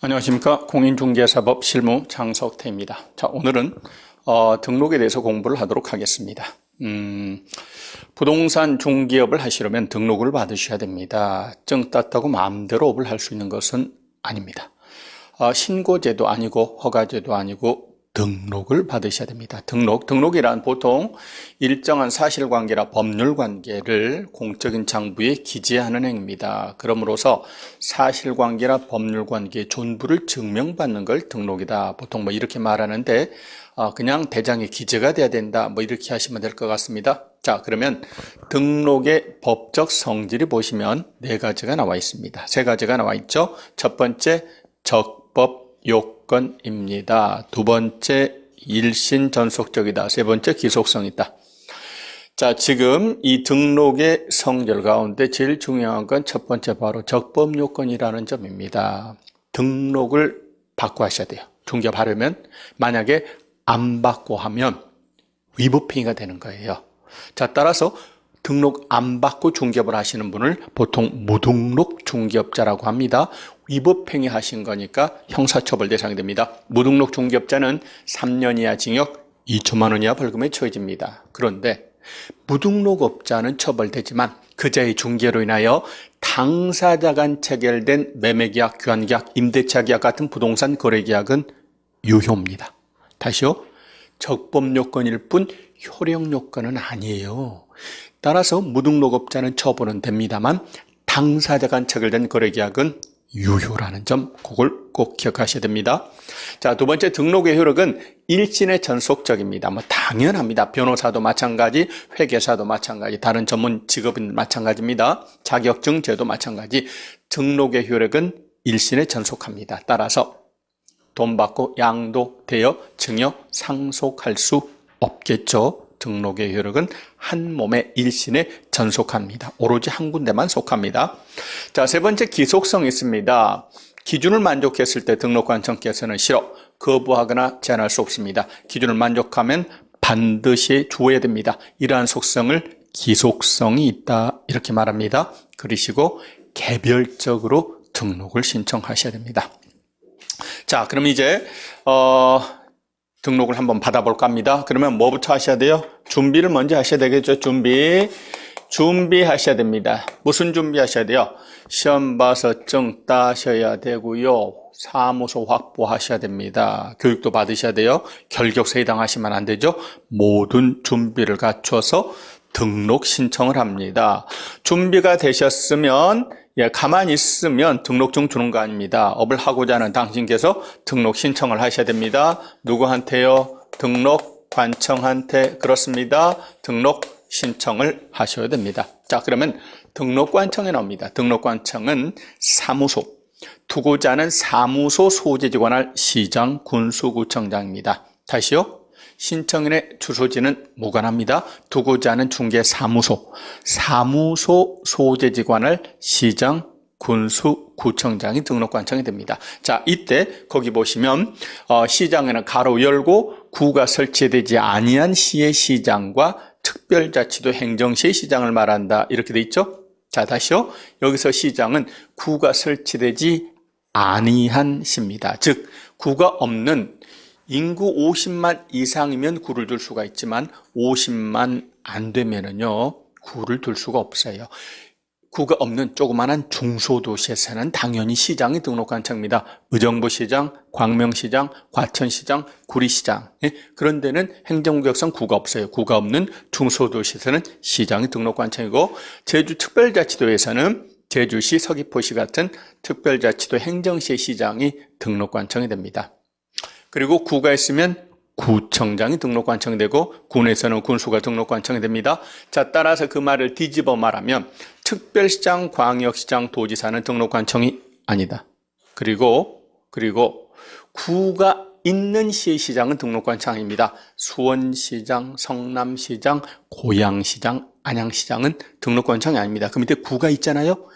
안녕하십니까. 공인중개사법 실무 장석태입니다. 자, 오늘은 등록에 대해서 공부를 하도록 하겠습니다. 부동산 중개업을 하시려면 등록을 받으셔야 됩니다. 증 땄다고 마음대로 업을 할 수 있는 것은 아닙니다. 신고제도 아니고 허가제도 아니고 등록을 받으셔야 됩니다. 등록이란 보통 일정한 사실관계나 법률관계를 공적인 장부에 기재하는 행위입니다. 그러므로서 사실관계나 법률관계의 존부를 증명받는 걸 등록이다. 보통 이렇게 말하는데 그냥 대장에 기재가 돼야 된다. 이렇게 하시면 될 것 같습니다. 자, 그러면 등록의 법적 성질이 보시면 네 가지가 나와 있습니다. 세 가지가 나와 있죠. 첫 번째 적법 요건입니다. 두 번째 일신 전속적이다. 세 번째 기속성이다. 자, 지금 이 등록의 성질 가운데 제일 중요한 건 첫 번째 바로 적법 요건이라는 점입니다. 등록을 받고 하셔야 돼요. 중개하려면 만약에 안 받고 하면 위법행위가 되는 거예요. 자, 따라서 등록 안 받고 중개업을 하시는 분을 보통 무등록 중개업자라고 합니다. 위법행위 하신 거니까 형사처벌 대상이 됩니다. 무등록 중개업자는 3년 이하 징역 2천만 원 이하 벌금에 처해집니다. 그런데 무등록업자는 처벌되지만 그자의 중개로 인하여 당사자 간 체결된 매매계약, 교환계약, 임대차 계약 같은 부동산 거래계약은 유효입니다. 다시요. 적법 요건일 뿐 효력 요건은 아니에요. 따라서 무등록업자는 처벌은 됩니다만 당사자 간 체결된 거래계약은 유효라는 점, 그걸 꼭 기억하셔야 됩니다. 자, 두 번째 등록의 효력은 일신의 전속적입니다. 당연합니다. 변호사도 마찬가지, 회계사도 마찬가지, 다른 전문 직업인 마찬가지입니다. 자격증제도 마찬가지. 등록의 효력은 일신에 전속합니다. 따라서 돈 받고 양도되어 증여 상속할 수 없겠죠. 등록의 효력은 한 몸의 일신에 전속합니다. 오로지 한 군데만 속합니다. 자, 세 번째 기속성이 있습니다. 기준을 만족했을 때 등록관청께서는 싫어, 거부하거나 제한할 수 없습니다. 기준을 만족하면 반드시 주어야 됩니다. 이러한 속성을 기속성이 있다 이렇게 말합니다. 그러시고 개별적으로 등록을 신청하셔야 됩니다. 자, 그럼 이제 등록을 한번 받아볼까 합니다. 그러면 뭐부터 하셔야 돼요? 준비를 먼저 하셔야 되겠죠. 준비하셔야 됩니다. 무슨 준비하셔야 돼요? 시험 봐서 증 따셔야 되고요. 사무소 확보하셔야 됩니다. 교육도 받으셔야 돼요. 결격서 해당하시면 안 되죠. 모든 준비를 갖춰서 등록 신청을 합니다. 준비가 되셨으면 가만히 있으면 등록증 주는 거 아닙니다. 업을 하고자 하는 당신께서 등록 신청을 하셔야 됩니다. 누구한테요? 등록관청한테. 그렇습니다. 등록 신청을 하셔야 됩니다. 자, 그러면 등록관청에 나옵니다. 등록관청은 사무소, 두고자는 사무소 소재지관할 시장, 군수구청장입니다. 다시요. 신청인의 주소지는 무관합니다. 두고자는 중개사무소, 사무소 소재지관을 시장, 군수, 구청장이 등록관청이 됩니다. 자, 이때 거기 보시면 시장에는 가로 열고 구가 설치되지 아니한 시의 시장과 특별자치도 행정시의 시장을 말한다 이렇게 돼 있죠. 자, 다시요. 여기서 시장은 구가 설치되지 아니한 시입니다. 즉 구가 없는 인구 50만 이상이면 구를 둘 수가 있지만 50만 안 되면은요 구를 둘 수가 없어요. 구가 없는 조그마한 중소도시에서는 당연히 시장이 등록관청입니다. 의정부시장, 광명시장, 과천시장, 구리시장. 그런 데는 행정구역상 구가 없어요. 구가 없는 중소도시에서는 시장이 등록관청이고, 제주특별자치도에서는 제주시, 서귀포시 같은 특별자치도 행정시의 시장이 등록관청이 됩니다. 그리고 구가 있으면 구청장이 등록관청이 되고 군에서는 군수가 등록관청이 됩니다. 자, 따라서 그 말을 뒤집어 말하면 특별시장, 광역시장, 도지사는 등록관청이 아니다. 그리고 구가 있는 시의 시장은 등록관청입니다. 수원시장, 성남시장, 고양시장, 안양시장은 등록관청이 아닙니다. 그 밑에 구가 있잖아요.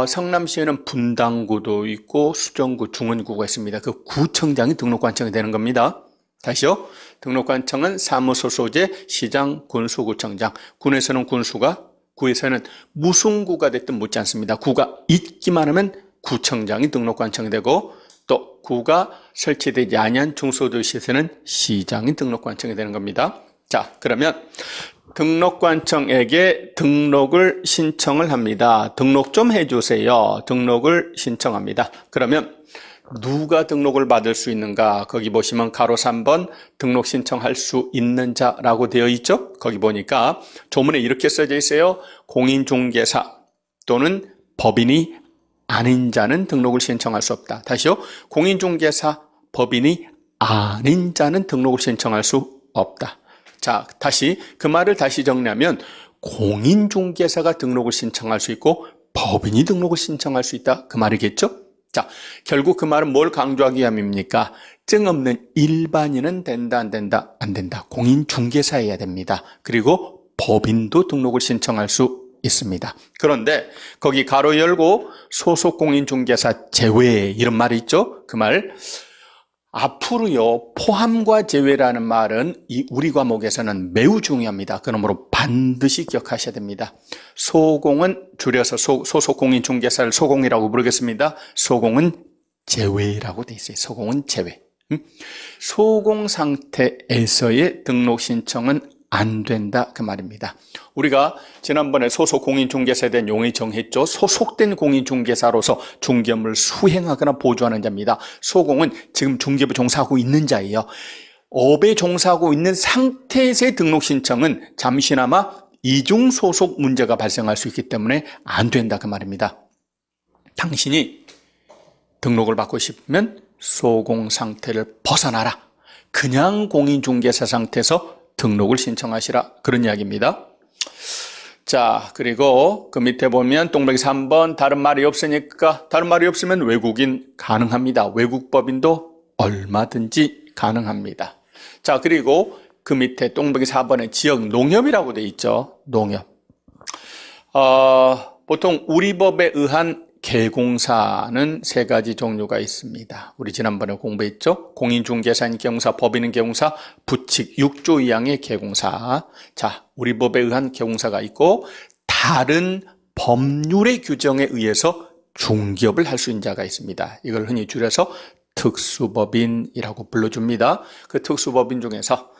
성남시에는 분당구도 있고 수정구, 중원구가 있습니다. 그 구청장이 등록관청이 되는 겁니다. 다시요. 등록관청은 사무소 소재, 시장, 군수, 구청장. 군에서는 군수가, 구에서는 무슨 구가 됐든 묻지 않습니다. 구가 있기만 하면 구청장이 등록관청이 되고 또 구가 설치되지 아니한 중소도시에서는 시장이 등록관청이 되는 겁니다. 자, 그러면 등록관청에게 등록을 신청을 합니다. 등록 좀 해주세요. 등록을 신청합니다. 그러면 누가 등록을 받을 수 있는가? 거기 보시면 가로 3번 등록 신청할 수 있는 자라고 되어 있죠? 거기 보니까 조문에 이렇게 써져 있어요. 공인중개사 또는 법인이 아닌 자는 등록을 신청할 수 없다. 다시요. 공인중개사, 법인이 아닌 자는 등록을 신청할 수 없다. 자, 다시 그 말을 다시 정리하면 공인중개사가 등록을 신청할 수 있고 법인이 등록을 신청할 수 있다. 그 말이겠죠? 자, 결국 그 말은 뭘 강조하기 위함입니까? 증 없는 일반인은 된다, 안 된다? 안 된다. 공인중개사여야 됩니다. 그리고 법인도 등록을 신청할 수 있습니다. 그런데 거기 가로 열고 소속 공인중개사 제외 이런 말이 있죠? 그 말 앞으로요, 포함과 제외라는 말은 이 우리 과목에서는 매우 중요합니다. 그러므로 반드시 기억하셔야 됩니다. 소공은 줄여서 소속 공인중개사를 소공이라고 부르겠습니다. 소공은 제외라고 돼 있어요. 소공은 제외. 소공 상태에서의 등록 신청은 안 된다 그 말입니다. 우리가 지난번에 소속 공인중개사에 대한 용어 정했죠. 소속된 공인중개사로서 중개업을 수행하거나 보조하는 자입니다. 소공은 지금 중개업에 종사하고 있는 자예요. 업에 종사하고 있는 상태에서의 등록 신청은 잠시나마 이중 소속 문제가 발생할 수 있기 때문에 안 된다 그 말입니다. 당신이 등록을 받고 싶으면 소공 상태를 벗어나라. 그냥 공인중개사 상태에서 등록을 신청하시라. 그런 이야기입니다. 자, 그리고 그 밑에 보면 동그라미 3번 다른 말이 없으니까 다른 말이 없으면 외국인 가능합니다. 외국법인도 얼마든지 가능합니다. 자, 그리고 그 밑에 동그라미 4번에 지역 농협이라고 되어 있죠. 농협. 보통 우리 법에 의한 계공사는 세 가지 종류가 있습니다. 우리 지난번에 공부했죠? 공인중개사인 계공사, 법인은 계공사, 부칙 6조 2항의 계공사. 자, 우리 법에 의한 계공사가 있고 다른 법률의 규정에 의해서 중개업을 할 수 있는 자가 있습니다. 이걸 흔히 줄여서 특수법인이라고 불러줍니다. 그 특수법인 중에서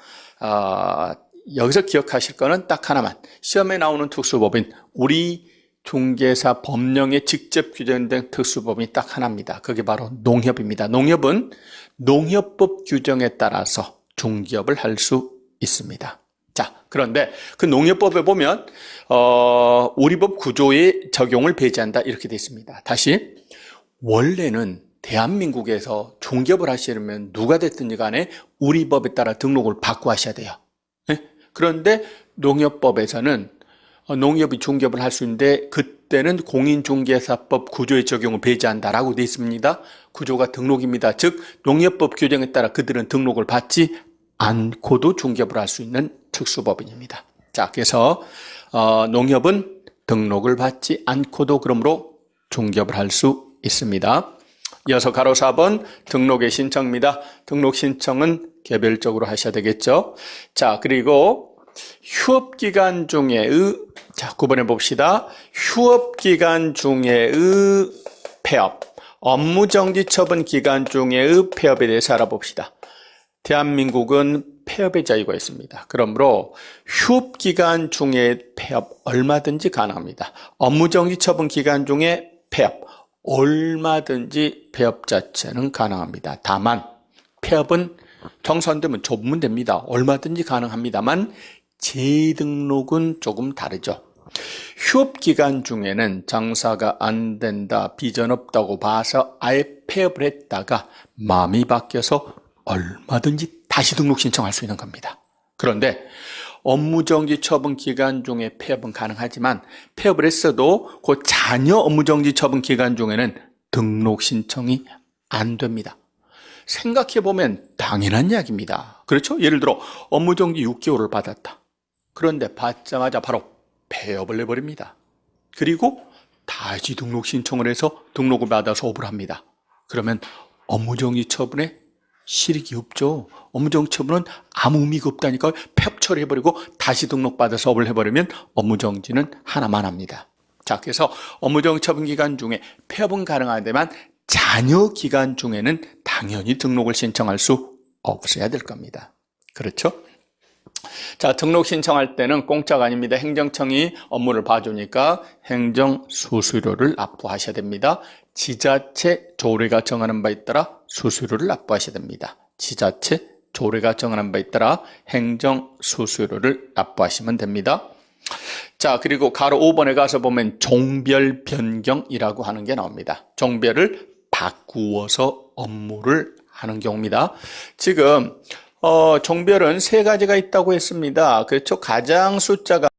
여기서 기억하실 거는 딱 하나만. 시험에 나오는 특수법인, 우리 중개사 법령에 직접 규정된 특수법인이 딱 하나입니다. 그게 바로 농협입니다. 농협은 농협법 규정에 따라서 중개업을 할 수 있습니다. 자, 그런데 그 농협법에 보면 우리 법 구조의 적용을 배제한다 이렇게 되어 있습니다. 다시 원래는 대한민국에서 중개업을 하시려면 누가 됐든지 간에 우리 법에 따라 등록을 받고 하셔야 돼요. 그런데 농협법에서는 농협이 중개업을 할 수 있는데 그때는 공인중개사법 구조의 적용을 배제한다라고 되어 있습니다. 구조가 등록입니다. 즉 농협법 규정에 따라 그들은 등록을 받지 않고도 중개업을 할 수 있는 특수법인입니다. 자, 그래서 농협은 등록을 받지 않고도 그러므로 중개업을 할 수 있습니다. 이어서 가로 4번 등록의 신청입니다. 등록 신청은 개별적으로 하셔야 되겠죠. 자, 그리고 휴업기간 중에의, 자, 9번에 봅시다. 휴업기간 중에의 폐업, 업무정지 처분 기간 중에의 폐업에 대해서 알아봅시다. 대한민국은 폐업의 자유가 있습니다. 그러므로 휴업기간 중에 폐업 얼마든지 가능합니다. 업무정지 처분 기간 중에 폐업, 얼마든지 폐업 자체는 가능합니다. 다만 폐업은 정산되면 좁으면 됩니다. 얼마든지 가능합니다만 재등록은 조금 다르죠. 휴업기간 중에는 장사가 안 된다, 비전 없다고 봐서 아예 폐업을 했다가 마음이 바뀌어서 얼마든지 다시 등록 신청할 수 있는 겁니다. 그런데 업무정지 처분 기간 중에 폐업은 가능하지만 폐업을 했어도 그 자녀 업무정지 처분 기간 중에는 등록 신청이 안 됩니다. 생각해보면 당연한 이야기입니다. 그렇죠? 예를 들어 업무정지 6개월을 받았다. 그런데 받자마자 바로 폐업을 내버립니다. 그리고 다시 등록 신청을 해서 등록을 받아서 업을 합니다. 그러면 업무정지 처분에 실익이 없죠. 업무정지 처분은 아무 의미가 없다니까요. 폐업 처리해버리고 다시 등록받아서 업을 해버리면 업무정지는 하나만 합니다. 자, 그래서 업무정지 처분 기간 중에 폐업은 가능하지만 잔여 기간 중에는 당연히 등록을 신청할 수 없어야 될 겁니다. 그렇죠? 자, 등록 신청할 때는 공짜가 아닙니다. 행정청이 업무를 봐주니까 행정수수료를 납부하셔야 됩니다. 지자체 조례가 정하는 바에 따라 수수료를 납부하셔야 됩니다. 지자체 조례가 정하는 바에 따라 행정수수료를 납부하시면 됩니다. 자, 그리고 가로 5번에 가서 보면 종별 변경이라고 하는 게 나옵니다. 종별을 바꾸어서 업무를 하는 경우입니다. 지금 종별은 세 가지가 있다고 했습니다. 그렇죠? 가장 숫자가